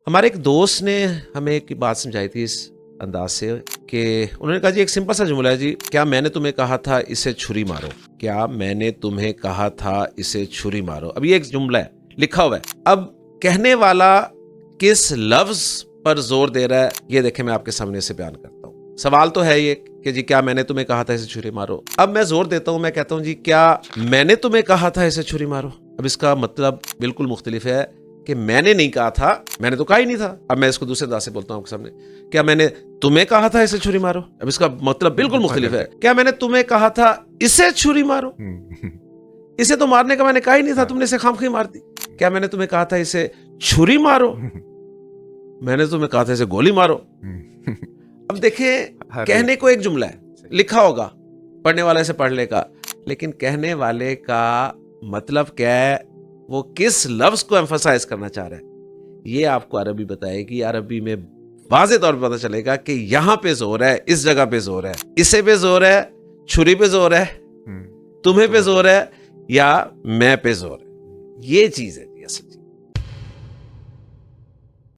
ہمارے ایک دوست نے ہمیں ایک بات سمجھائی تھی اس انداز سے کہ انہوں نے کہا جی ایک سمپل سا جملہ ہے جی، کیا میں نے تمہیں کہا تھا اسے چھری مارو؟ کیا میں نے تمہیں کہا تھا اسے چھری مارو؟ اب یہ ایک جملہ ہے، لکھا ہوا ہے، اب کہنے والا کس لفظ پر زور دے رہا ہے یہ دیکھیں میں آپ کے سامنے سے بیان کرتا ہوں۔ سوال تو ہے یہ کہ جی کیا میں نے تمہیں کہا تھا اسے چھری مارو، اب میں زور دیتا ہوں، میں کہتا ہوں جی کیا میں نے تمہیں کہا تھا اسے چھری مارو؟ اب اس کا مطلب بالکل مختلف ہے کہ میں نے نہیں کہا تھا، میں نے تو کہا ہی نہیں تھا۔ اب میں اس کو دوسرے انداز سے بولتا ہوں آپ کے سامنے، کیا میں نے تمہیں کہا تھا اسے چھری مارو؟ اب اس کا مطلب بالکل مختلف ہے، کیا میں نے تمہیں کہا تھا اسے چھری مارو؟ اسے تو مارنے کا میں نے کہا ہی نہیں تھا، تم نے اسے خامخواہ مار دی۔ کیا میں نے تمہیں کہا تھا اسے چھری مارو؟ میں نے تمہیں کہا تھا اسے گولی مارو۔ اب دیکھیں کہنے کو ایک جملہ ہے، لکھا ہوگا، پڑھنے والے سے پڑھ لے گا، لیکن کہنے والے کا مطلب کیا ہے، وہ کس لفظ کو ایمفسائز کرنا چاہ رہا ہے، یہ آپ کو عربی بتائے گی۔ عربی میں واضح طور پر پتہ چلے گا کہ یہاں پہ زور ہے، اس جگہ پہ زور ہے، اسے پہ زور ہے، چھری پہ زور ہے، تمہیں پہ زور ہے، یا میں پہ زور ہے۔ یہ چیز ہے اصل چیز۔